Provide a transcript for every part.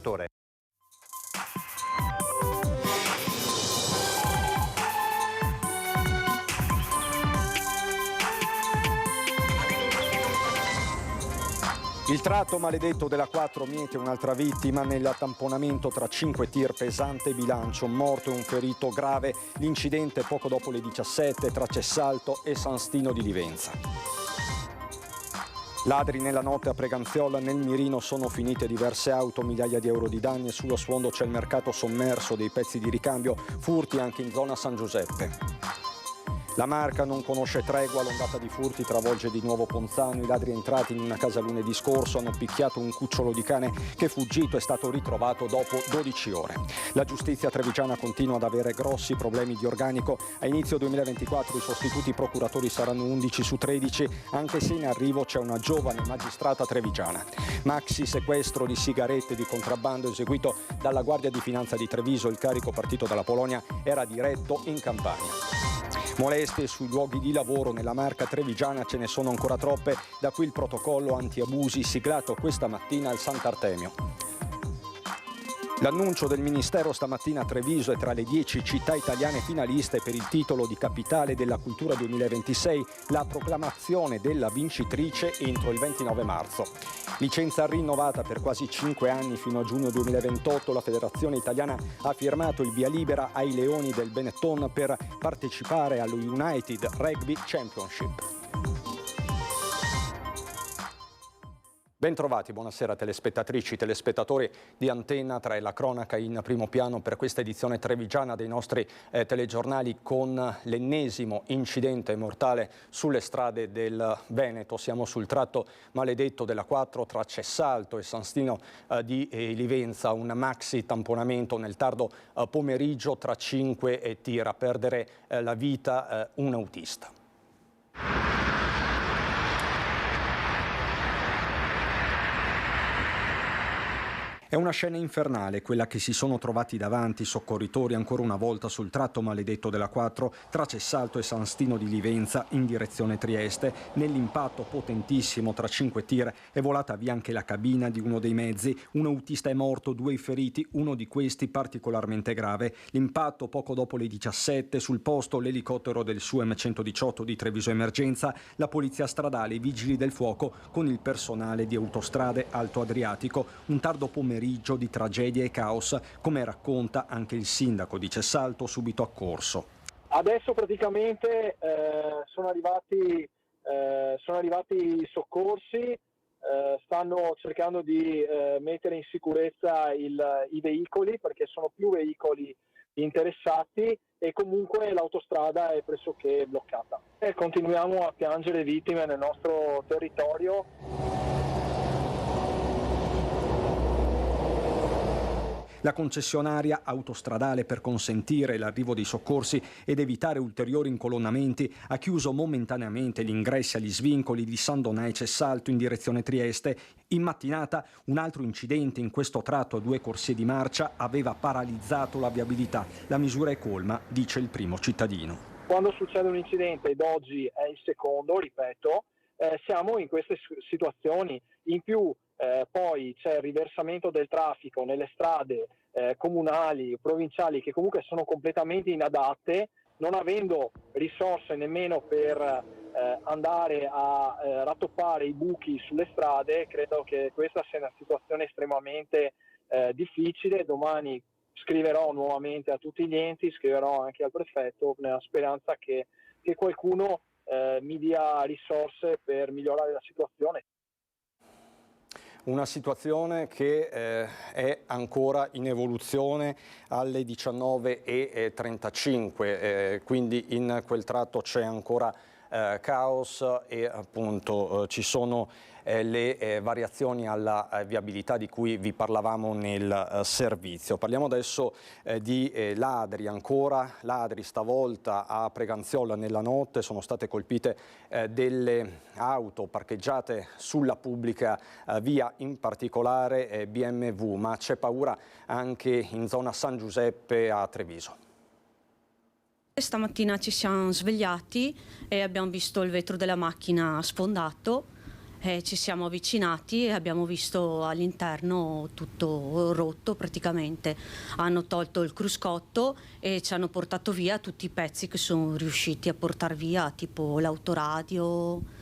Il tratto maledetto della 4 miete un'altra vittima nel tamponamento tra 5 tir, pesante bilancio, un morto e un ferito grave. L'incidente poco dopo le 17 tra Cessalto e San Stino di Livenza. Ladri nella notte a Preganziola, nel mirino sono finite diverse auto, migliaia di euro di danni e sullo sfondo c'è il mercato sommerso dei pezzi di ricambio, furti anche in zona San Giuseppe. La Marca non conosce tregua, l'ondata di furti travolge di nuovo Ponzano. I ladri entrati in una casa lunedì scorso hanno picchiato un cucciolo di cane che fuggito è stato ritrovato dopo 12 ore. La giustizia trevigiana continua ad avere grossi problemi di organico. A inizio 2024 i sostituti procuratori saranno 11 su 13, anche se in arrivo c'è una giovane magistrata trevigiana. Maxi sequestro di sigarette di contrabbando eseguito dalla Guardia di Finanza di Treviso. Il carico partito dalla Polonia era diretto in Campania. Molestie sui luoghi di lavoro nella Marca trevigiana ce ne sono ancora troppe, da qui il protocollo anti-abusi siglato questa mattina al Sant'Artemio. L'annuncio del Ministero stamattina a Treviso è tra le 10 città italiane finaliste per il titolo di Capitale della Cultura 2026, la proclamazione della vincitrice entro il 29 marzo. Licenza rinnovata per quasi 5 anni fino a giugno 2028, la Federazione Italiana ha firmato il via libera ai Leoni del Benetton per partecipare allo United Rugby Championship. Bentrovati, buonasera telespettatrici, telespettatori di Antenna 3, la cronaca in primo piano per questa edizione trevigiana dei nostri telegiornali con l'ennesimo incidente mortale sulle strade del Veneto. Siamo sul tratto maledetto della 4 tra Cessalto e San Stino di Livenza, un maxi tamponamento nel tardo pomeriggio tra 5 tir, a perdere la vita un autista. È una scena infernale quella che si sono trovati davanti i soccorritori ancora una volta sul tratto maledetto della 4 tra Cessalto e San Stino di Livenza in direzione Trieste. Nell'impatto potentissimo tra 5 tir è volata via anche la cabina di uno dei mezzi. Un autista è morto, 2 i feriti, uno di questi particolarmente grave. L'impatto poco dopo le 17, sul posto l'elicottero del SUEM 118 di Treviso Emergenza, la polizia stradale, i vigili del fuoco con il personale di Autostrade Alto Adriatico. Un tardo pomeriggio di tragedia e caos, come racconta anche il sindaco di Cessalto subito accorso. Adesso praticamente sono arrivati i soccorsi, stanno cercando di mettere in sicurezza i veicoli, perché sono più veicoli interessati e comunque l'autostrada è pressoché bloccata. E continuiamo a piangere vittime nel nostro territorio. La concessionaria autostradale, per consentire l'arrivo dei soccorsi ed evitare ulteriori incolonnamenti, ha chiuso momentaneamente gli ingressi agli svincoli di San Donà e Cessalto in direzione Trieste. In mattinata un altro incidente in questo tratto a 2 corsie di marcia aveva paralizzato la viabilità. La misura è colma, dice il primo cittadino. Quando succede un incidente, ed oggi è il secondo, ripeto, siamo in queste situazioni. In più poi c'è il riversamento del traffico nelle strade comunali, provinciali, che comunque sono completamente inadatte, non avendo risorse nemmeno per andare a rattoppare i buchi sulle strade. Credo che questa sia una situazione estremamente difficile. Domani scriverò nuovamente a tutti gli enti, scriverò anche al prefetto, nella speranza che qualcuno mi dia risorse per migliorare la situazione. Una situazione che è ancora in evoluzione alle 19:35, quindi in quel tratto c'è ancora caos e appunto ci sono le variazioni alla viabilità di cui vi parlavamo nel servizio. Parliamo adesso di ladri, ancora ladri stavolta a Preganziola nella notte. Sono state colpite delle auto parcheggiate sulla pubblica via, in particolare BMW, ma c'è paura anche in zona San Giuseppe a Treviso. Stamattina ci siamo svegliati e abbiamo visto il vetro della macchina sfondato Ci siamo avvicinati e abbiamo visto all'interno tutto rotto praticamente. Hanno tolto il cruscotto e ci hanno portato via tutti i pezzi che sono riusciti a portare via, tipo l'autoradio,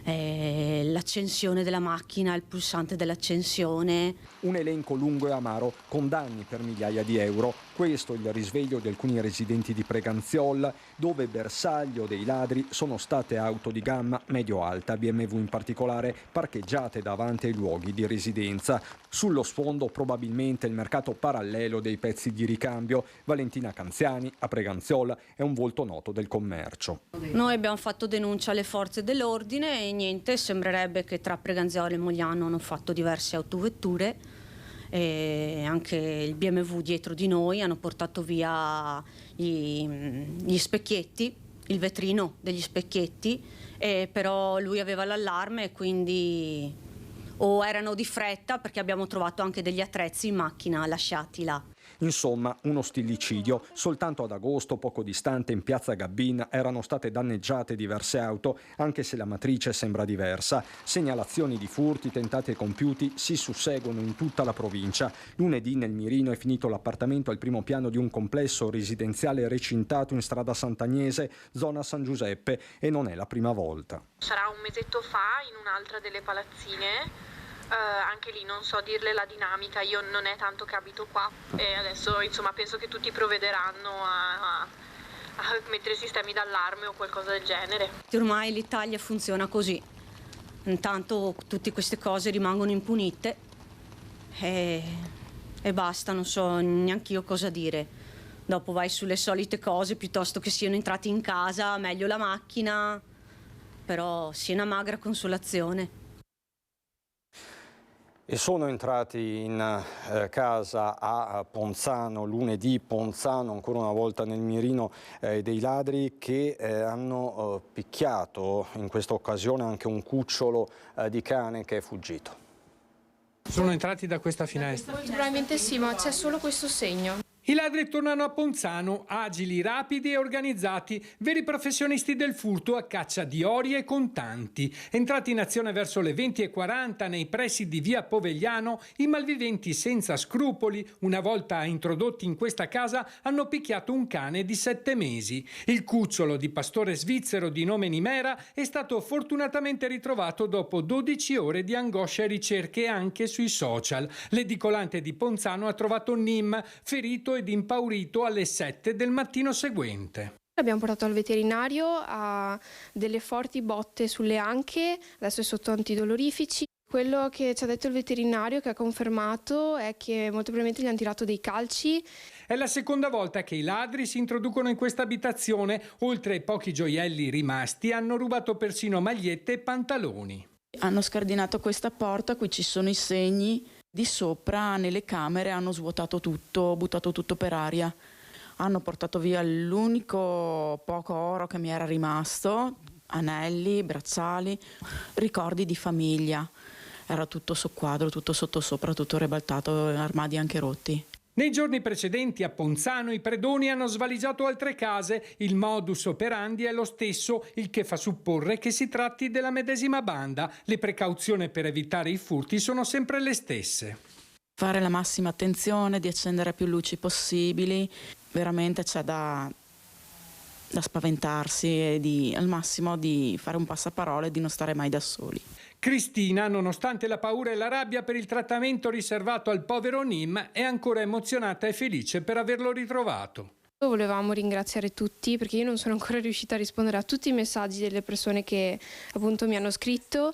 l'accensione della macchina, il pulsante dell'accensione. Un elenco lungo e amaro con danni per migliaia di euro. Questo il risveglio di alcuni residenti di Preganziola, dove bersaglio dei ladri sono state auto di gamma medio-alta, BMW in particolare, parcheggiate davanti ai luoghi di residenza. Sullo sfondo probabilmente il mercato parallelo dei pezzi di ricambio. Valentina Canziani, a Preganziola, è un volto noto del commercio. Noi abbiamo fatto denuncia alle forze dell'ordine e niente, sembrerebbe che tra Preganziola e Mogliano hanno fatto diverse autovetture. E anche il BMW dietro di noi hanno portato via gli specchietti, il vetrino degli specchietti, però lui aveva l'allarme e quindi o erano di fretta, perché abbiamo trovato anche degli attrezzi in macchina lasciati là. Insomma, uno stillicidio. Soltanto ad agosto, poco distante, in piazza Gabbin, erano state danneggiate diverse auto, anche se la matrice sembra diversa. Segnalazioni di furti tentati e compiuti si susseguono in tutta la provincia. Lunedì nel Mirino è finito l'appartamento al primo piano di un complesso residenziale recintato in strada Sant'Agnese, zona San Giuseppe, e non è la prima volta. Sarà un mesetto fa in un'altra delle palazzine. Anche lì non so dirle la dinamica, io non è tanto che abito qua e adesso insomma penso che tutti provvederanno a mettere sistemi d'allarme o qualcosa del genere. Ormai l'Italia funziona così, intanto tutte queste cose rimangono impunite e basta, non so neanche io cosa dire. Dopo vai sulle solite cose, piuttosto che siano entrati in casa, meglio la macchina, però sia una magra consolazione. E sono entrati in casa a Ponzano lunedì, Ponzano ancora una volta nel mirino dei ladri che hanno picchiato in questa occasione anche un cucciolo di cane che è fuggito. Sono entrati da questa finestra? Molto probabilmente sì, ma c'è solo questo segno. I ladri tornano a Ponzano, agili, rapidi e organizzati, veri professionisti del furto a caccia di ori e contanti. Entrati in azione verso le 20:40 nei pressi di via Povegliano, i malviventi senza scrupoli, una volta introdotti in questa casa, hanno picchiato un cane di 7 mesi. Il cucciolo di pastore svizzero di nome Nimera è stato fortunatamente ritrovato dopo 12 ore di angoscia e ricerche anche sui social. L'edicolante di Ponzano ha trovato Nim ferito ed impaurito alle 7 del mattino seguente. L'abbiamo portato al veterinario, ha delle forti botte sulle anche, adesso è sotto antidolorifici. Quello che ci ha detto il veterinario, che ha confermato, è che molto probabilmente gli hanno tirato dei calci. È la seconda volta che i ladri si introducono in questa abitazione. Oltre ai pochi gioielli rimasti, hanno rubato persino magliette e pantaloni. Hanno scardinato questa porta, qui ci sono i segni. Di sopra nelle camere hanno svuotato tutto, buttato tutto per aria. Hanno portato via l'unico poco oro che mi era rimasto, anelli, bracciali, ricordi di famiglia. Era tutto soqquadro, tutto sottosopra, tutto ribaltato, armadi anche rotti. Nei giorni precedenti a Ponzano i predoni hanno svaligiato altre case. Il modus operandi è lo stesso, il che fa supporre che si tratti della medesima banda. Le precauzioni per evitare i furti sono sempre le stesse. Fare la massima attenzione, di accendere più luci possibili. Veramente c'è da spaventarsi e al massimo di fare un passaparola e di non stare mai da soli. Cristina, nonostante la paura e la rabbia per il trattamento riservato al povero Nim, è ancora emozionata e felice per averlo ritrovato. Volevamo ringraziare tutti, perché io non sono ancora riuscita a rispondere a tutti i messaggi delle persone che appunto mi hanno scritto.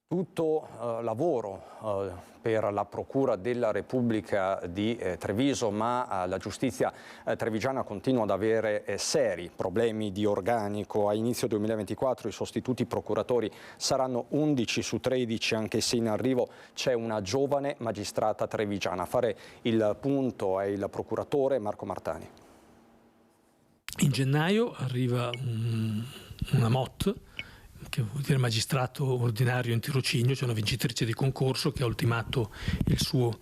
Tutto lavoro per la Procura della Repubblica di Treviso, ma la giustizia trevigiana continua ad avere seri problemi di organico. A inizio 2024 i sostituti procuratori saranno 11 su 13, anche se in arrivo c'è una giovane magistrata trevigiana. A fare il punto è il procuratore Marco Martani. In gennaio arriva una MOT che vuol dire magistrato ordinario in tirocinio. C'è una vincitrice di concorso che ha ultimato il suo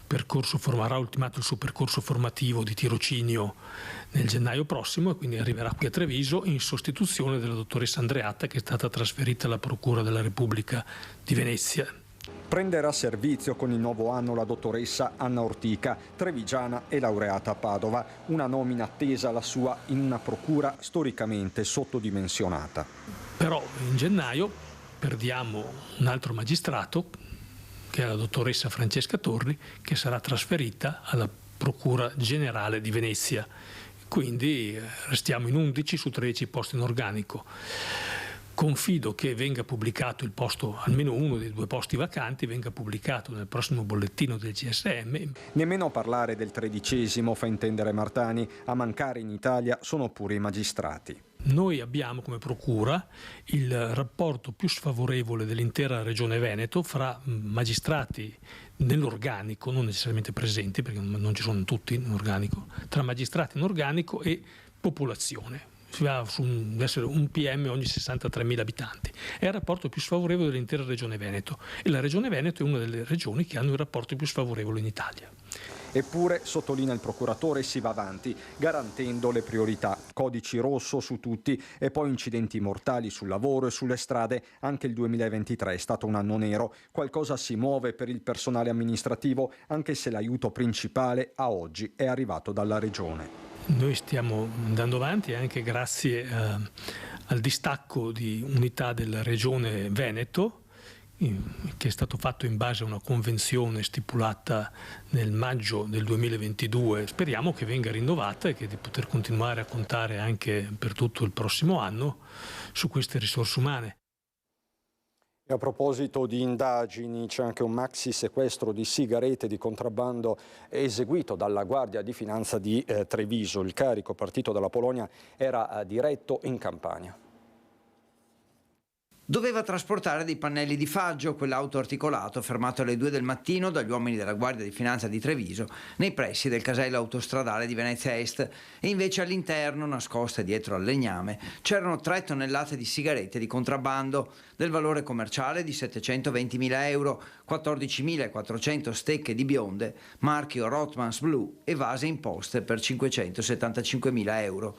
percorso, avrà ultimato il suo percorso formativo di tirocinio nel gennaio prossimo e quindi arriverà qui a Treviso in sostituzione della dottoressa Andreatta, che è stata trasferita alla Procura della Repubblica di Venezia. Prenderà servizio con il nuovo anno la dottoressa Anna Ortica, trevigiana e laureata a Padova, una nomina attesa la sua in una procura storicamente sottodimensionata. Però in gennaio perdiamo un altro magistrato, che è la dottoressa Francesca Torri, che sarà trasferita alla Procura Generale di Venezia. Quindi restiamo in 11 su 13 posti in organico. Confido che venga pubblicato il posto, almeno uno dei 2 posti vacanti, venga pubblicato nel prossimo bollettino del CSM. Nemmeno parlare del 13° fa intendere Martani, a mancare in Italia sono pure i magistrati. Noi abbiamo come procura il rapporto più sfavorevole dell'intera Regione Veneto fra magistrati nell'organico, non necessariamente presenti perché non ci sono tutti in organico, tra magistrati in organico e popolazione. Si va ad essere un PM ogni 63.000 abitanti. È il rapporto più sfavorevole dell'intera Regione Veneto e la Regione Veneto è una delle regioni che hanno il rapporto più sfavorevole in Italia. Eppure, sottolinea il procuratore, si va avanti, garantendo le priorità. Codici rosso su tutti e poi incidenti mortali sul lavoro e sulle strade. Anche il 2023 è stato un anno nero. Qualcosa si muove per il personale amministrativo, anche se l'aiuto principale a oggi è arrivato dalla Regione. Noi stiamo andando avanti anche grazie al distacco di unità della Regione Veneto, che è stato fatto in base a una convenzione stipulata nel maggio del 2022. Speriamo che venga rinnovata e che di poter continuare a contare anche per tutto il prossimo anno su queste risorse umane. E a proposito di indagini, c'è anche un maxi sequestro di sigarette di contrabbando eseguito dalla Guardia di Finanza di Treviso. Il carico partito dalla Polonia era diretto in Campania. Doveva trasportare dei pannelli di faggio, quell'auto articolato fermato alle 2 del mattino dagli uomini della Guardia di Finanza di Treviso nei pressi del casello autostradale di Venezia Est, e invece all'interno, nascoste dietro al legname, c'erano 3 tonnellate di sigarette di contrabbando del valore commerciale di 720.000 euro, 14.400 stecche di bionde, marchio Rothmans Blue e vase imposte per 575.000 euro.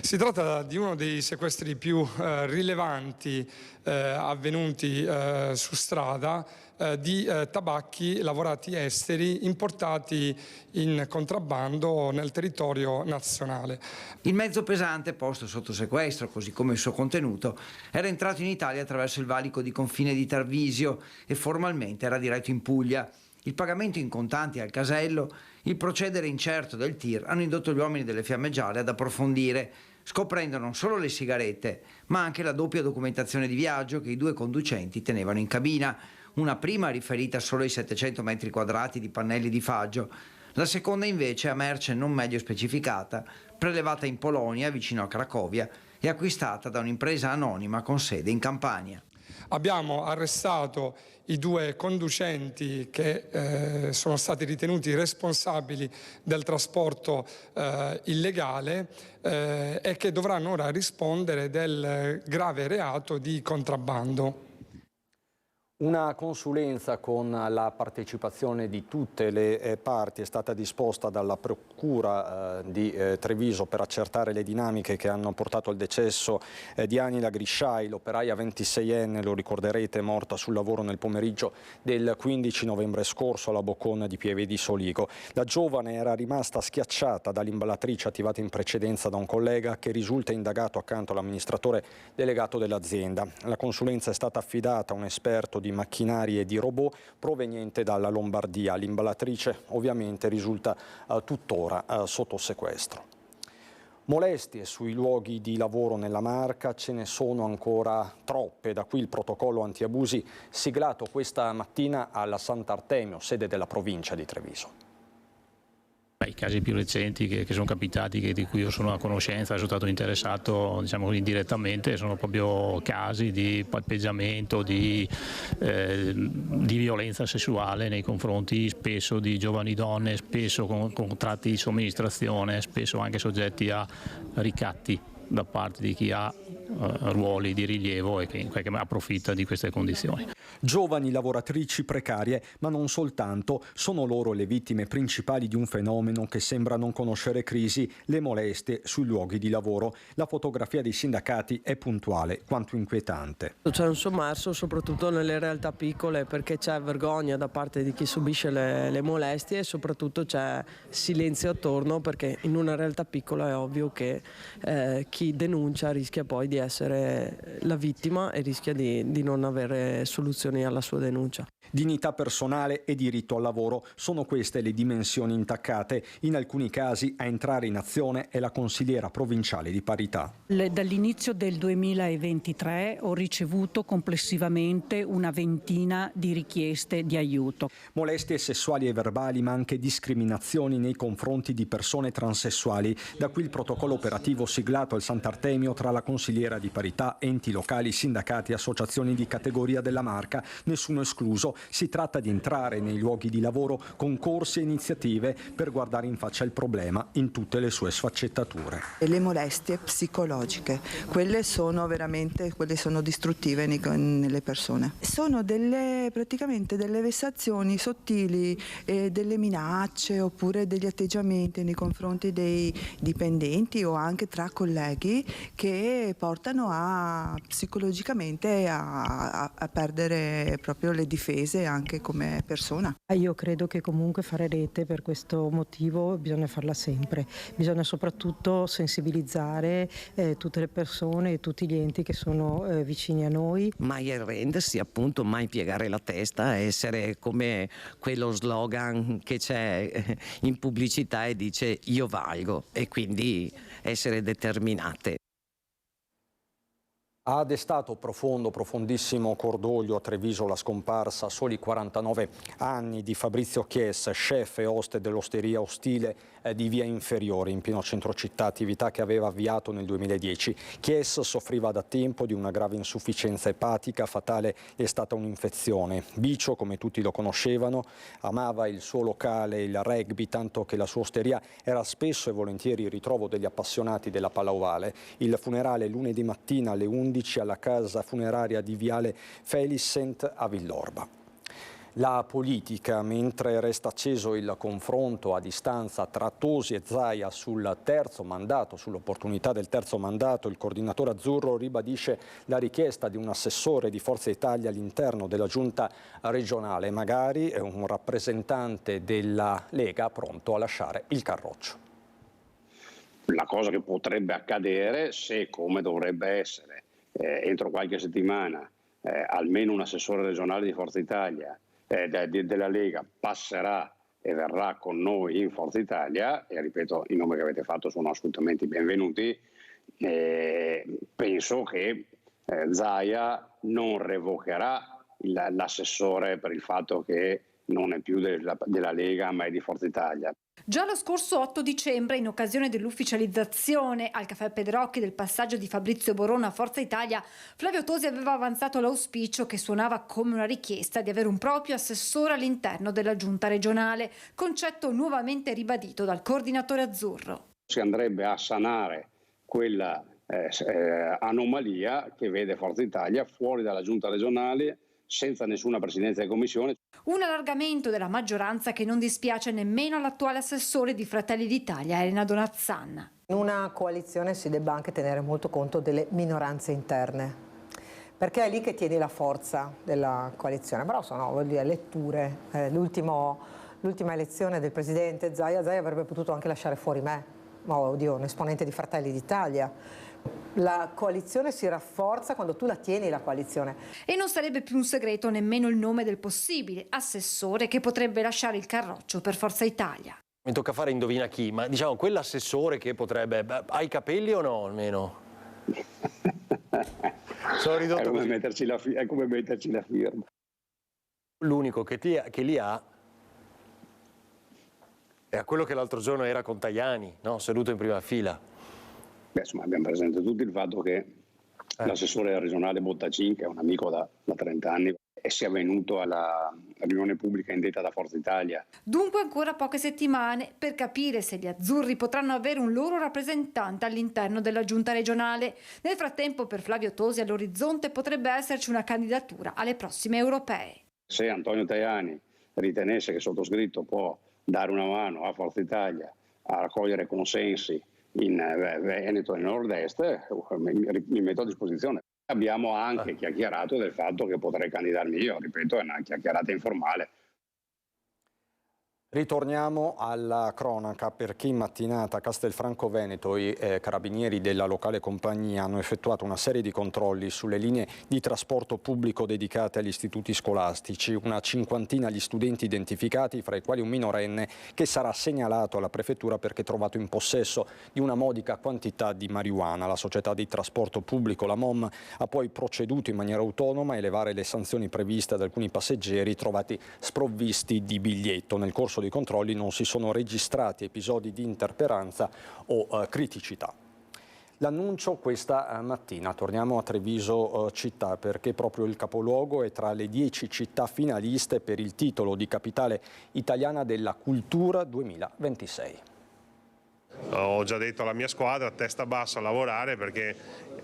Si tratta di uno dei sequestri più rilevanti avvenuti su strada di tabacchi lavorati esteri importati in contrabbando nel territorio nazionale. Il mezzo pesante posto sotto sequestro, così come il suo contenuto, era entrato in Italia attraverso il valico di confine di Tarvisio e formalmente era diretto in Puglia. Il pagamento in contanti al casello, il procedere incerto del TIR hanno indotto gli uomini delle Fiamme Gialle ad approfondire, scoprendo non solo le sigarette, ma anche la doppia documentazione di viaggio che i 2 conducenti tenevano in cabina, una prima riferita solo ai 700 metri quadrati di pannelli di faggio, la seconda invece a merce non meglio specificata, prelevata in Polonia vicino a Cracovia e acquistata da un'impresa anonima con sede in Campania. Abbiamo arrestato i 2 conducenti che sono stati ritenuti responsabili del trasporto illegale e che dovranno ora rispondere del grave reato di contrabbando. Una consulenza con la partecipazione di tutte le parti è stata disposta dalla Procura di Treviso per accertare le dinamiche che hanno portato al decesso di Anila Grisciai, l'operaia 26enne, lo ricorderete, morta sul lavoro nel pomeriggio del 15 novembre scorso alla Boccona di Pieve di Soligo. La giovane era rimasta schiacciata dall'imballatrice attivata in precedenza da un collega che risulta indagato accanto all'amministratore delegato dell'azienda. La consulenza è stata affidata a un esperto di macchinari e di robot proveniente dalla Lombardia. L'imballatrice ovviamente risulta tuttora sotto sequestro. Molestie sui luoghi di lavoro nella Marca ce ne sono ancora troppe, da qui il protocollo antiabusi siglato questa mattina alla Sant'Artemio, sede della provincia di Treviso. I casi più recenti che sono capitati, di cui io sono a conoscenza, sono stato interessato, diciamo così, indirettamente, sono proprio casi di palpeggiamento, di violenza sessuale nei confronti spesso di giovani donne, spesso con contratti di somministrazione, spesso anche soggetti a ricatti da parte di chi ha ruoli di rilievo e che in qualche modo approfitta di queste condizioni. Giovani lavoratrici precarie, ma non soltanto, sono loro le vittime principali di un fenomeno che sembra non conoscere crisi, le molestie sui luoghi di lavoro. La fotografia dei sindacati è puntuale quanto inquietante. C'è un sommerso soprattutto nelle realtà piccole, perché c'è vergogna da parte di chi subisce le molestie e soprattutto c'è silenzio attorno, perché in una realtà piccola è ovvio che chi denuncia rischia poi di essere la vittima e rischia di non avere soluzioni alla sua denuncia. Dignità personale e diritto al lavoro sono queste le dimensioni intaccate. In alcuni casi a entrare in azione è la consigliera provinciale di parità. Dall'inizio del 2023 ho ricevuto complessivamente una ventina di richieste di aiuto. Molestie sessuali e verbali, ma anche discriminazioni nei confronti di persone transessuali. Da qui il protocollo operativo siglato al Sant'Artemio tra la consigliera di parità, enti locali, sindacati e associazioni di categoria della Marca, nessuno escluso. Si tratta di entrare nei luoghi di lavoro con corsi e iniziative per guardare in faccia il problema in tutte le sue sfaccettature. Le molestie psicologiche, quelle sono distruttive nelle persone. Sono praticamente delle vessazioni sottili, delle minacce oppure degli atteggiamenti nei confronti dei dipendenti o anche tra colleghi che portano psicologicamente a perdere proprio le difese anche come persona. Io credo che comunque fare rete per questo motivo bisogna farla sempre, bisogna soprattutto sensibilizzare tutte le persone e tutti gli enti che sono vicini a noi. Mai arrendersi, appunto, mai piegare la testa, essere come quello slogan che c'è in pubblicità e dice io valgo, e quindi essere determinate. Ha destato profondissimo cordoglio a Treviso la scomparsa a soli 49 anni di Fabrizio Chies, chef e oste dell'Osteria Ostile di Via Inferiore in pieno centro città, attività che aveva avviato nel 2010. Chies soffriva da tempo di una grave insufficienza epatica, fatale è stata un'infezione. Bicio, come tutti lo conoscevano, amava il suo locale, il rugby, tanto che la sua osteria era spesso e volentieri il ritrovo degli appassionati della palla ovale. Il funerale lunedì mattina alle 11 alla casa funeraria di Viale Felicent a Villorba. La politica, mentre resta acceso il confronto a distanza tra Tosi e Zaia sul terzo mandato, sull'opportunità del terzo mandato, il coordinatore azzurro ribadisce la richiesta di un assessore di Forza Italia all'interno della giunta regionale, magari un rappresentante della Lega pronto a lasciare il carroccio. La cosa che potrebbe accadere, se come dovrebbe essere, entro qualche settimana almeno un assessore regionale di Forza Italia della Lega passerà e verrà con noi in Forza Italia, e ripeto, i nomi che avete fatto sono assolutamente benvenuti, penso che Zaia non revocherà l'assessore per il fatto che non è più della Lega ma è di Forza Italia. Già lo scorso 8 dicembre, in occasione dell'ufficializzazione al Caffè Pedrocchi del passaggio di Fabrizio Borona a Forza Italia, Flavio Tosi aveva avanzato l'auspicio, che suonava come una richiesta, di avere un proprio assessore all'interno della giunta regionale, concetto nuovamente ribadito dal coordinatore azzurro. Si andrebbe a sanare quella anomalia che vede Forza Italia fuori dalla giunta regionale, senza nessuna presidenza di commissione. Un allargamento della maggioranza che non dispiace nemmeno all'attuale assessore di Fratelli d'Italia, Elena Donazzanna. In una coalizione si debba anche tenere molto conto delle minoranze interne, perché è lì che tieni la forza della coalizione. Però sono letture. L'ultima elezione del presidente Zaia avrebbe potuto anche lasciare fuori me, un esponente di Fratelli d'Italia. La coalizione si rafforza quando tu la tieni, la coalizione. E non sarebbe più un segreto nemmeno il nome del possibile assessore che potrebbe lasciare il carroccio per Forza Italia. Mi tocca fare indovina chi, ma diciamo quell'assessore che potrebbe... ha i capelli o no almeno? Sono ridotto è come metterci la firma. L'unico che li ha è quello che l'altro giorno era con Tajani, no? Seduto in prima fila. Beh, insomma, abbiamo presente tutti il fatto che l'assessore regionale Bottacin, che è un amico da 30 anni, e sia venuto alla riunione pubblica indetta da Forza Italia. Dunque ancora poche settimane per capire se gli azzurri potranno avere un loro rappresentante all'interno della giunta regionale. Nel frattempo per Flavio Tosi all'orizzonte potrebbe esserci una candidatura alle prossime europee. Se Antonio Tajani ritenesse che il sottoscritto può dare una mano a Forza Italia a raccogliere consensi in Veneto e Nord-Est, mi metto a disposizione. Abbiamo anche chiacchierato del fatto che potrei candidarmi io, ripeto, è una chiacchierata informale. Ritorniamo alla cronaca, perché in mattinata a Castelfranco Veneto i carabinieri della locale compagnia hanno effettuato una serie di controlli sulle linee di trasporto pubblico dedicate agli istituti scolastici. Una cinquantina gli studenti identificati, fra i quali un minorenne che sarà segnalato alla prefettura perché trovato in possesso di una modica quantità di marijuana. La società di trasporto pubblico, la MOM, ha poi proceduto in maniera autonoma a elevare le sanzioni previste ad alcuni passeggeri trovati sprovvisti di biglietto. Nel corso dei controlli non si sono registrati episodi di interferenza o criticità. L'annuncio questa mattina, torniamo a Treviso città, perché proprio il capoluogo è tra le 10 città finaliste per il titolo di capitale italiana della cultura 2026. Ho già detto alla mia squadra, testa bassa a lavorare, perché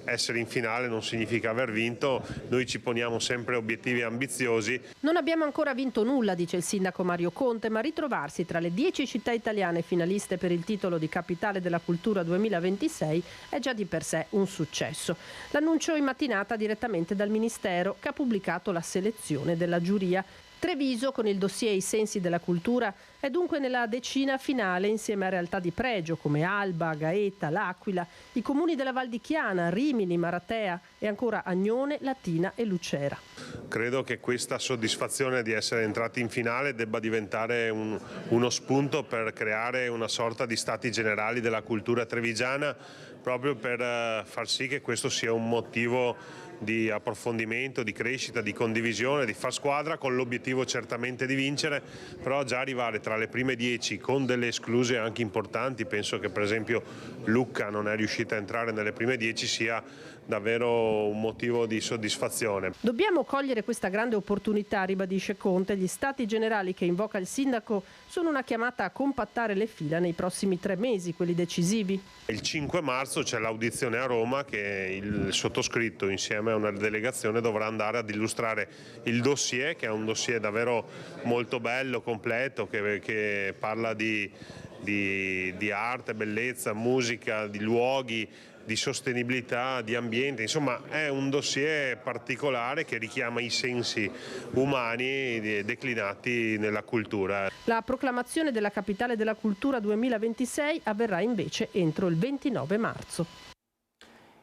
essere in finale non significa aver vinto. Noi ci poniamo sempre obiettivi ambiziosi. Non abbiamo ancora vinto nulla, dice il sindaco Mario Conte, ma ritrovarsi tra le 10 città italiane finaliste per il titolo di capitale della cultura 2026 è già di per sé un successo. L'annuncio in mattinata direttamente dal Ministero, che ha pubblicato la selezione della giuria. Treviso, con il dossier I sensi della cultura, è dunque nella decina finale insieme a realtà di pregio come Alba, Gaeta, L'Aquila, i comuni della Val di Chiana, Rimini, Maratea e ancora Agnone, Latina e Lucera. Credo che questa soddisfazione di essere entrati in finale debba diventare uno spunto per creare una sorta di stati generali della cultura trevigiana, proprio per far sì che questo sia un motivo di approfondimento, di crescita, di condivisione, di far squadra, con l'obiettivo certamente di vincere, però già arrivare tra le prime 10 con delle escluse anche importanti. Penso che per esempio Lucca non è riuscita a entrare nelle prime 10 sia davvero un motivo di soddisfazione. Dobbiamo cogliere questa grande opportunità, ribadisce Conte. Gli stati generali che invoca il sindaco sono una chiamata a compattare le fila nei prossimi 3 mesi, quelli decisivi. Il 5 marzo c'è l'audizione a Roma che il sottoscritto insieme a una delegazione dovrà andare ad illustrare il dossier, che è un dossier davvero molto bello, completo, che parla di arte, bellezza, musica, di luoghi, di sostenibilità, di ambiente. Insomma, è un dossier particolare che richiama i sensi umani declinati nella cultura. La proclamazione della capitale della cultura 2026 avverrà invece entro il 29 marzo.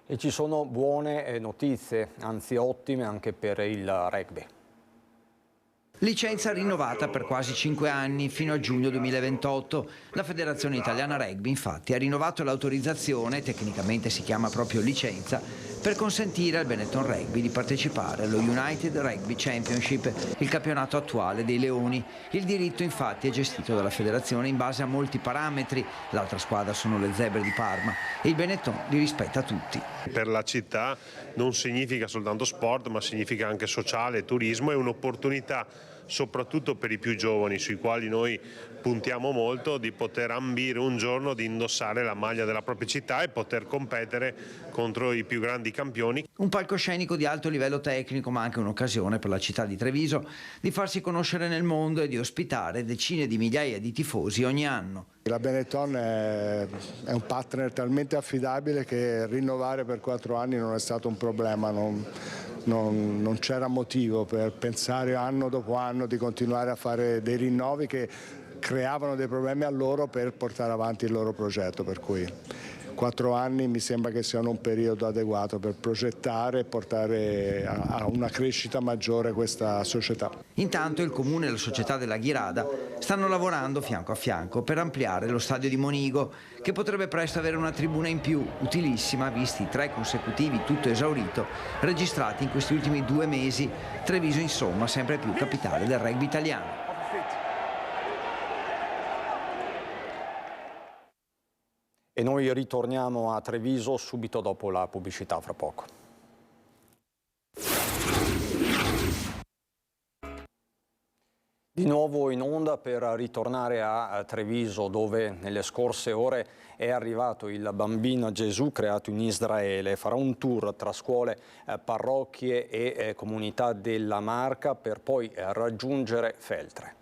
E ci sono buone notizie, anzi ottime, anche per il rugby. Licenza rinnovata per quasi 5 anni, fino a giugno 2028. La Federazione Italiana Rugby, infatti, ha rinnovato l'autorizzazione, tecnicamente si chiama proprio licenza, per consentire al Benetton Rugby di partecipare allo United Rugby Championship, il campionato attuale dei Leoni. Il diritto, infatti, è gestito dalla federazione in base a molti parametri. L'altra squadra sono le Zebre di Parma e il Benetton li rispetta tutti. Per la città non significa soltanto sport, ma significa anche sociale, turismo, e un'opportunità soprattutto per i più giovani, sui quali noi puntiamo molto, di poter ambire un giorno di indossare la maglia della propria città e poter competere contro i più grandi campioni. Un palcoscenico di alto livello tecnico, ma anche un'occasione per la città di Treviso di farsi conoscere nel mondo e di ospitare decine di migliaia di tifosi ogni anno. La Benetton è un partner talmente affidabile che rinnovare per 4 anni non è stato un problema. Non c'era motivo per pensare anno dopo anno di continuare a fare dei rinnovi che creavano dei problemi a loro per portare avanti il loro progetto, per cui 4 anni mi sembra che siano un periodo adeguato per progettare e portare a una crescita maggiore questa società. Intanto il Comune e la società della Ghirada stanno lavorando fianco a fianco per ampliare lo stadio di Monigo, che potrebbe presto avere una tribuna in più, utilissima visti i 3 consecutivi tutto esaurito registrati in questi ultimi 2 mesi. Treviso, insomma, sempre più capitale del rugby italiano. E noi ritorniamo a Treviso subito dopo la pubblicità, fra poco. Di nuovo in onda per ritornare a Treviso, dove nelle scorse ore è arrivato il bambino Gesù creato in Israele. Farà un tour tra scuole, parrocchie e comunità della Marca per poi raggiungere Feltre.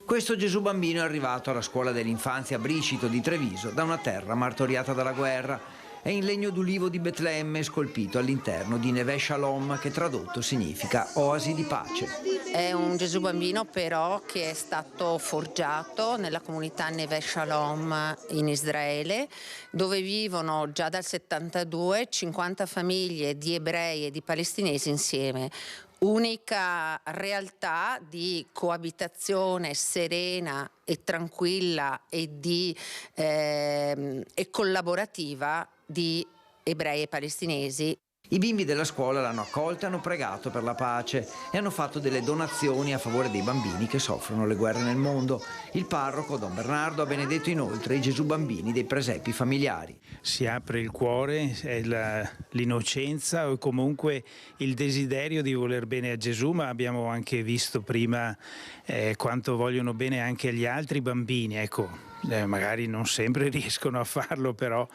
Questo Gesù bambino è arrivato alla scuola dell'infanzia Bricito di Treviso da una terra martoriata dalla guerra. È in legno d'ulivo di Betlemme, scolpito all'interno di Neve Shalom, che tradotto significa oasi di pace. È un Gesù bambino però che è stato forgiato nella comunità Neve Shalom in Israele, dove vivono già dal 72 50 famiglie di ebrei e di palestinesi insieme. Unica realtà di coabitazione serena e tranquilla e collaborativa di ebrei e palestinesi. I bimbi della scuola l'hanno accolta, hanno pregato per la pace e hanno fatto delle donazioni a favore dei bambini che soffrono le guerre nel mondo. Il parroco Don Bernardo ha benedetto inoltre i Gesù bambini dei presepi familiari. Si apre il cuore, è l'innocenza o comunque il desiderio di voler bene a Gesù, ma abbiamo anche visto prima quanto vogliono bene anche gli altri bambini, ecco. Magari non sempre riescono a farlo, però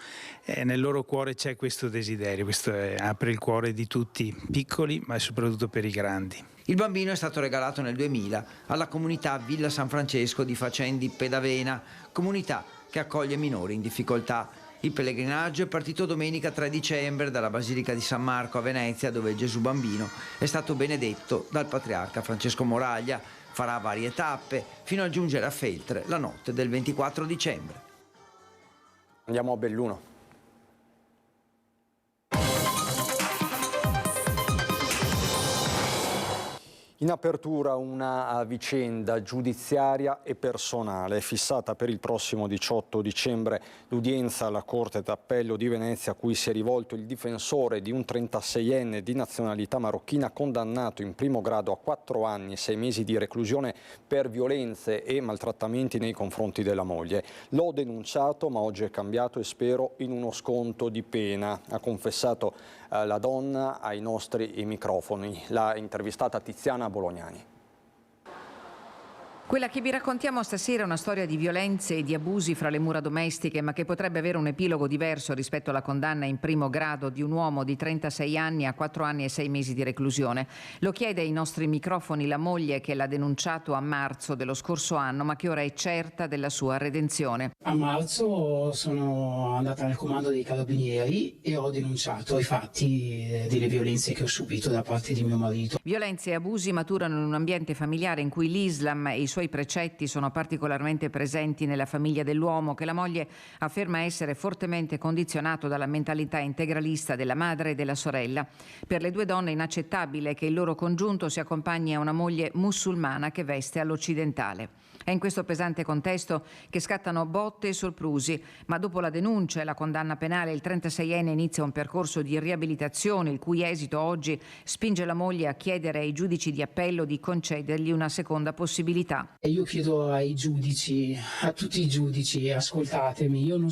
nel loro cuore c'è questo desiderio, questo apre il cuore di tutti, piccoli ma soprattutto per i grandi. Il bambino è stato regalato nel 2000 alla comunità Villa San Francesco di Facendi Pedavena, comunità che accoglie minori in difficoltà. Il pellegrinaggio è partito domenica 3 dicembre dalla Basilica di San Marco a Venezia, dove il Gesù bambino è stato benedetto dal patriarca Francesco Moraglia. Farà varie tappe fino a giungere a Feltre la notte del 24 dicembre. Andiamo a Belluno. In apertura una vicenda giudiziaria e personale. È fissata per il prossimo 18 dicembre l'udienza alla Corte d'Appello di Venezia, a cui si è rivolto il difensore di un 36enne di nazionalità marocchina condannato in primo grado a 4 anni e 6 mesi di reclusione per violenze e maltrattamenti nei confronti della moglie. L'ho denunciato, ma oggi è cambiato e spero in uno sconto di pena, ha confessato la donna ai nostri microfoni. L'ha intervistata Tiziana Bolognani. Quella che vi raccontiamo stasera è una storia di violenze e di abusi fra le mura domestiche, ma che potrebbe avere un epilogo diverso rispetto alla condanna in primo grado di un uomo di 36 anni a 4 anni e 6 mesi di reclusione. Lo chiede ai nostri microfoni la moglie che l'ha denunciato a marzo dello scorso anno, ma che ora è certa della sua redenzione. A marzo sono andata nel comando dei carabinieri e ho denunciato i fatti delle violenze che ho subito da parte di mio marito. Violenze e abusi maturano in un ambiente familiare in cui l'Islam e i suoi precetti sono particolarmente presenti nella famiglia dell'uomo, che la moglie afferma essere fortemente condizionato dalla mentalità integralista della madre e della sorella. Per le due donne è inaccettabile che il loro congiunto si accompagni a una moglie musulmana che veste all'occidentale. È in questo pesante contesto che scattano botte e soprusi, ma dopo la denuncia e la condanna penale il 36enne inizia un percorso di riabilitazione, il cui esito oggi spinge la moglie a chiedere ai giudici di appello di concedergli una seconda possibilità. E io chiedo ai giudici, a tutti i giudici, ascoltatemi, io non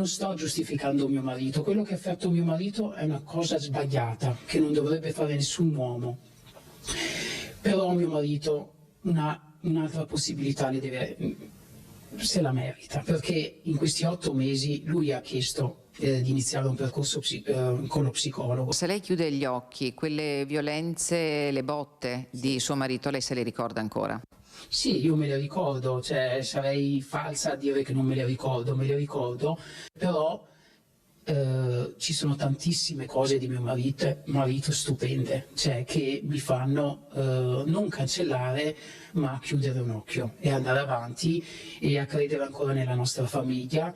sto giustificando mio marito. Quello che ha fatto mio marito è una cosa sbagliata, che non dovrebbe fare nessun uomo. Però mio marito un'altra possibilità se la merita, perché in questi 8 mesi lui ha chiesto di iniziare un percorso con lo psicologo. Se lei chiude gli occhi, quelle violenze, le botte di suo marito, lei se le ricorda ancora? Sì, io me le ricordo, cioè sarei falsa a dire che non me le ricordo, però ci sono tantissime cose di mio marito stupende, cioè che mi fanno non cancellare ma chiudere un occhio e andare avanti e a credere ancora nella nostra famiglia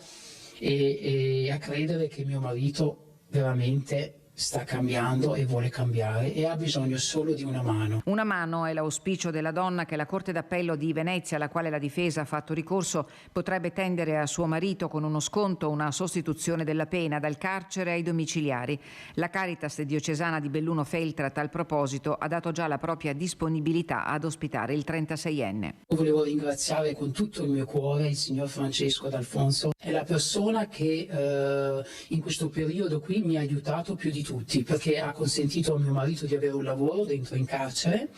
e a credere che mio marito veramente sta cambiando e vuole cambiare e ha bisogno solo di una mano. Una mano è l'auspicio della donna che la Corte d'Appello di Venezia, alla quale la difesa ha fatto ricorso, potrebbe tendere a suo marito con uno sconto, una sostituzione della pena dal carcere ai domiciliari. La Caritas diocesana di Belluno Feltre a tal proposito ha dato già la propria disponibilità ad ospitare il 36enne. Volevo ringraziare con tutto il mio cuore il signor Francesco D'Alfonso, è la persona che in questo periodo qui mi ha aiutato più di tutti, perché ha consentito a mio marito di avere un lavoro dentro in carcere,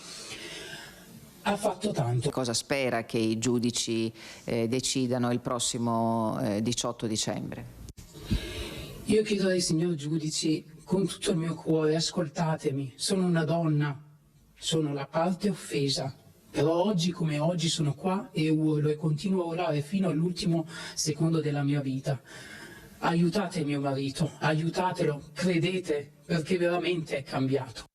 ha fatto tanto. Cosa spera che i giudici decidano il prossimo 18 dicembre? Io chiedo ai signori giudici con tutto il mio cuore, ascoltatemi, sono una donna, sono la parte offesa, però oggi come oggi sono qua e urlo e continuo a urlare fino all'ultimo secondo della mia vita. Aiutate mio marito, aiutatelo, credete, perché veramente è cambiato.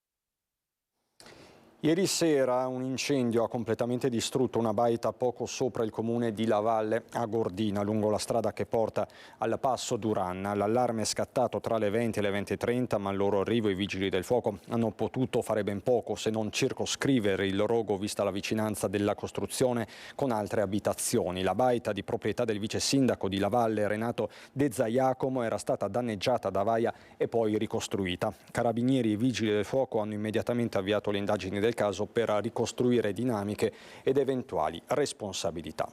Ieri sera un incendio ha completamente distrutto una baita poco sopra il comune di Lavalle a Gordina, lungo la strada che porta al passo Duranna. L'allarme è scattato tra le 20 e le 20:30, ma al loro arrivo i vigili del fuoco hanno potuto fare ben poco se non circoscrivere il rogo vista la vicinanza della costruzione con altre abitazioni. La baita di proprietà del vice sindaco di Lavalle, Renato De Zaiacomo, era stata danneggiata da vaia e poi ricostruita. Carabinieri e vigili del fuoco hanno immediatamente avviato le indagini del caso per ricostruire dinamiche ed eventuali responsabilità.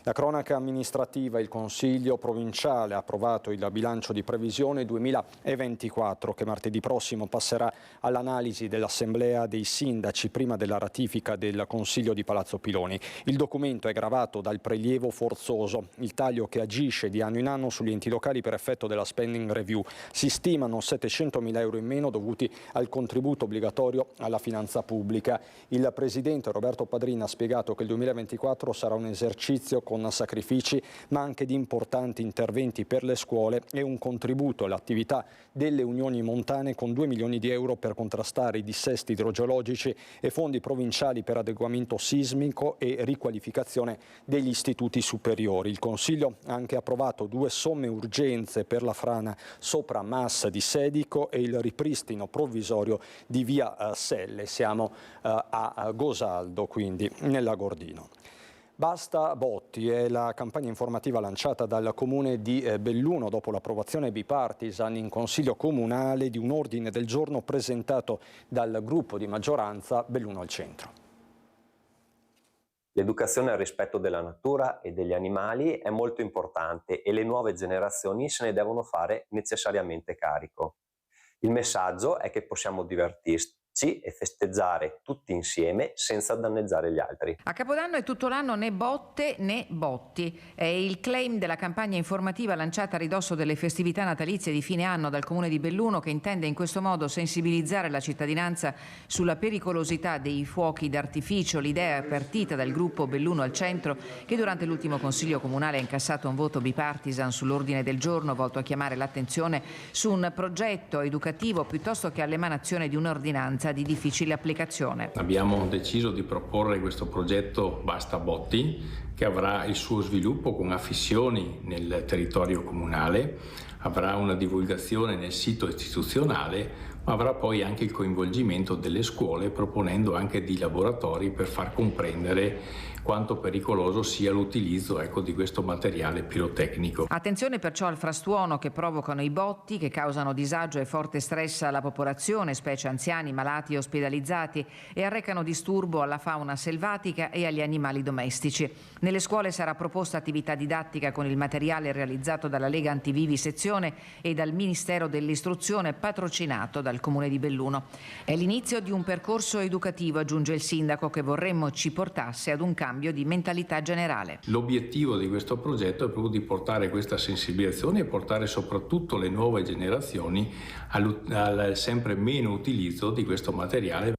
La cronaca amministrativa: il Consiglio provinciale ha approvato il bilancio di previsione 2024 che martedì prossimo passerà all'analisi dell'Assemblea dei Sindaci prima della ratifica del Consiglio di Palazzo Piloni. Il documento è gravato dal prelievo forzoso, il taglio che agisce di anno in anno sugli enti locali per effetto della spending review. Si stimano 700.000 euro in meno dovuti al contributo obbligatorio alla finanza pubblica. Il Presidente Roberto Padrina ha spiegato che il 2024 sarà un esercizio con sacrifici ma anche di importanti interventi per le scuole e un contributo all'attività delle unioni montane con 2 milioni di euro per contrastare i dissesti idrogeologici e fondi provinciali per adeguamento sismico e riqualificazione degli istituti superiori. Il Consiglio ha anche approvato 2 somme urgenze per la frana sopra Massa di Sedico e il ripristino provvisorio di via Selle. Siamo a Gosaldo, quindi nell'Agordino. Basta botti è la campagna informativa lanciata dal Comune di Belluno dopo l'approvazione bipartisan in Consiglio Comunale di un ordine del giorno presentato dal gruppo di maggioranza Belluno al Centro. L'educazione al rispetto della natura e degli animali è molto importante e le nuove generazioni se ne devono fare necessariamente carico. Il messaggio è che possiamo divertirci e festeggiare tutti insieme senza danneggiare gli altri. A Capodanno è tutto l'anno né botte né botti. È il claim della campagna informativa lanciata a ridosso delle festività natalizie di fine anno dal Comune di Belluno, che intende in questo modo sensibilizzare la cittadinanza sulla pericolosità dei fuochi d'artificio. L'idea è partita dal gruppo Belluno al Centro, che durante l'ultimo Consiglio Comunale ha incassato un voto bipartisan sull'ordine del giorno volto a chiamare l'attenzione su un progetto educativo piuttosto che all'emanazione di un'ordinanza di difficile applicazione. Abbiamo deciso di proporre questo progetto Basta Botti, che avrà il suo sviluppo con affissioni nel territorio comunale, avrà una divulgazione nel sito istituzionale, ma avrà poi anche il coinvolgimento delle scuole, proponendo anche di laboratori per far comprendere quanto pericoloso sia l'utilizzo di questo materiale pirotecnico. Attenzione perciò al frastuono che provocano i botti, che causano disagio e forte stress alla popolazione, specie anziani, malati e ospedalizzati, e arrecano disturbo alla fauna selvatica e agli animali domestici. Nelle scuole sarà proposta attività didattica con il materiale realizzato dalla Lega Antivivisezione e dal Ministero dell'Istruzione, patrocinato dal Comune di Belluno. È l'inizio di un percorso educativo, aggiunge il sindaco, che vorremmo ci portasse ad un cambio di mentalità generale. L'obiettivo di questo progetto è proprio di portare questa sensibilizzazione e portare soprattutto le nuove generazioni al sempre meno utilizzo di questo materiale.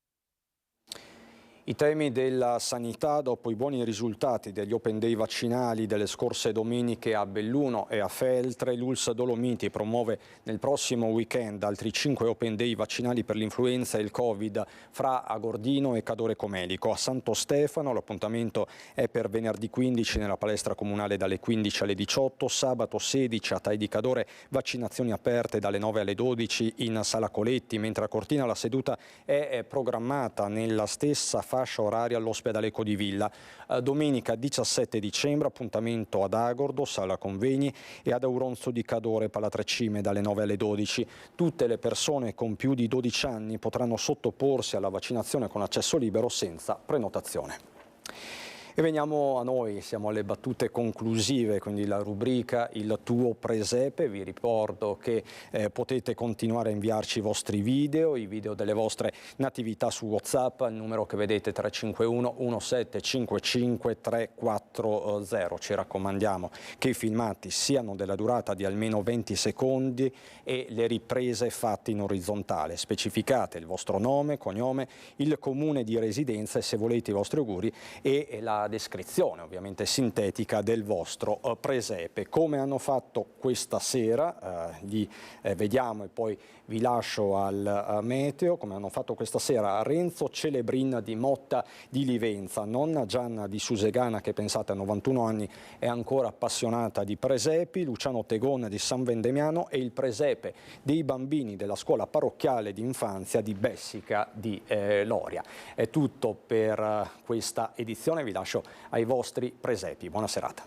I temi della sanità, dopo i buoni risultati degli Open Day vaccinali delle scorse domeniche a Belluno e a Feltre, l'ULSS Dolomiti promuove nel prossimo weekend altri 5 Open Day vaccinali per l'influenza e il Covid fra Agordino e Cadore Comelico. A Santo Stefano l'appuntamento è per venerdì 15 nella palestra comunale dalle 15 alle 18, sabato 16 a Tai di Cadore vaccinazioni aperte dalle 9 alle 12 in Sala Coletti, mentre a Cortina la seduta è programmata nella stessa fascia oraria all'ospedale Codivilla. Domenica 17 dicembre appuntamento ad Agordo, Sala Convegni, e ad Auronzo di Cadore, Palatrecime, dalle 9 alle 12. Tutte le persone con più di 12 anni potranno sottoporsi alla vaccinazione con accesso libero senza prenotazione. E veniamo a noi, siamo alle battute conclusive, quindi la rubrica Il tuo presepe. Vi ricordo che potete continuare a inviarci i vostri video, i video delle vostre natività su WhatsApp, al numero che vedete 351 1755 340. Ci raccomandiamo che i filmati siano della durata di almeno 20 secondi e le riprese fatte in orizzontale. Specificate il vostro nome, cognome, il comune di residenza e, se volete, i vostri auguri e la descrizione ovviamente sintetica del vostro presepe. Come hanno fatto questa sera, li vediamo e poi vi lascio al meteo. Come hanno fatto questa sera Renzo Celebrin di Motta di Livenza, nonna Gianna di Susegana, che pensate a 91 anni è ancora appassionata di presepi, Luciano Tegona di San Vendemiano e il presepe dei bambini della scuola parrocchiale di infanzia di Bessica di Loria. È tutto per questa edizione, vi lascio ai vostri presepi. Buona serata.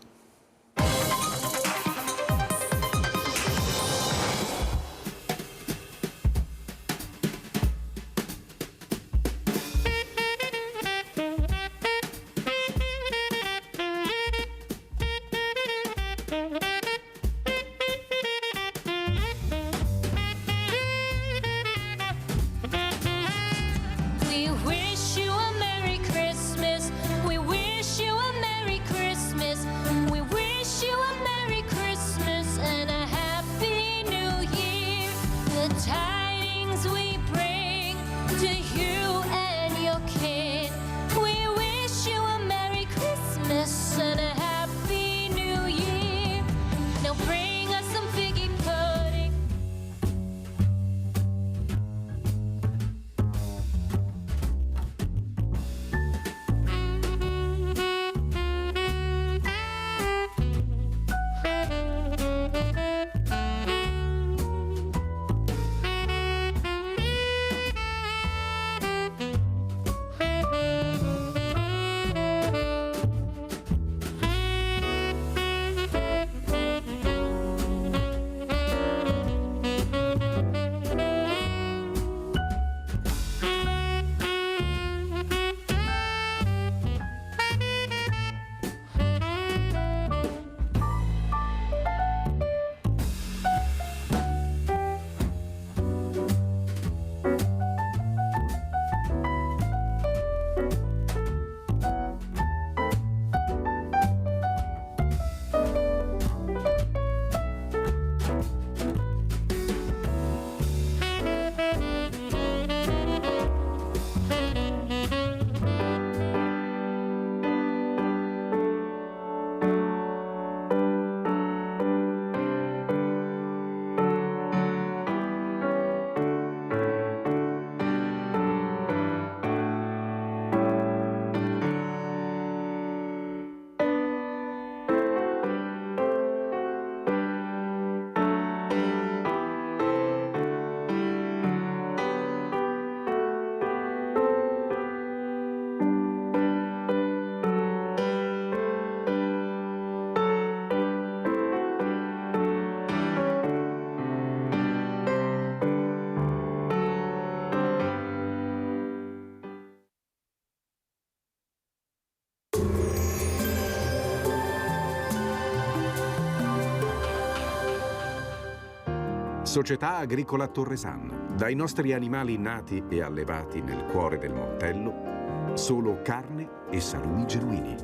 Società Agricola Torresano. Dai nostri animali nati e allevati nel cuore del Montello, solo carne e salumi genuini.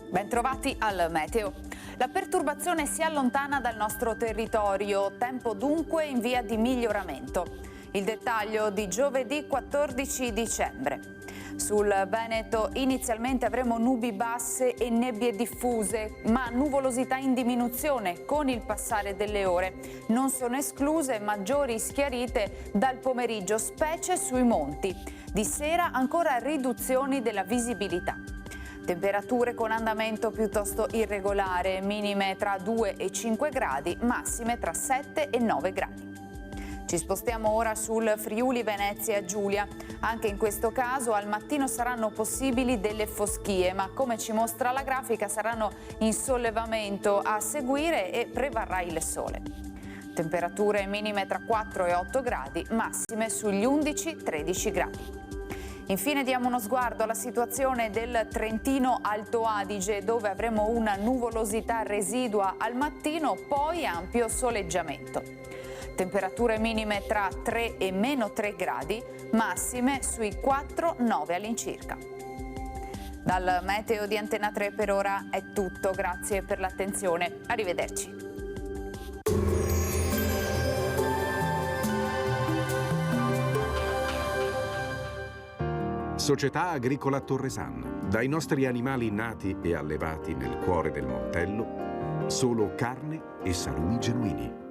Bentrovati al meteo. La perturbazione si allontana dal nostro territorio, tempo dunque in via di miglioramento. Il dettaglio di giovedì 14 dicembre. Sul Veneto inizialmente avremo nubi basse e nebbie diffuse, ma nuvolosità in diminuzione con il passare delle ore. Non sono escluse maggiori schiarite dal pomeriggio, specie sui monti. Di sera ancora riduzioni della visibilità. Temperature con andamento piuttosto irregolare, minime tra 2 e 5 gradi, massime tra 7 e 9 gradi. Ci spostiamo ora sul Friuli Venezia Giulia. Anche in questo caso al mattino saranno possibili delle foschie, ma come ci mostra la grafica saranno in sollevamento a seguire e prevarrà il sole. Temperature minime tra 4 e 8 gradi, massime sugli 11-13 gradi. Infine diamo uno sguardo alla situazione del Trentino Alto Adige, dove avremo una nuvolosità residua al mattino, poi ampio soleggiamento. Temperature minime tra 3 e meno 3 gradi, massime sui 4-9 all'incirca. Dal meteo di Antena 3 per ora è tutto, grazie per l'attenzione, arrivederci. Società Agricola Torresana. Dai nostri animali nati e allevati nel cuore del Montello, solo carne e salumi genuini.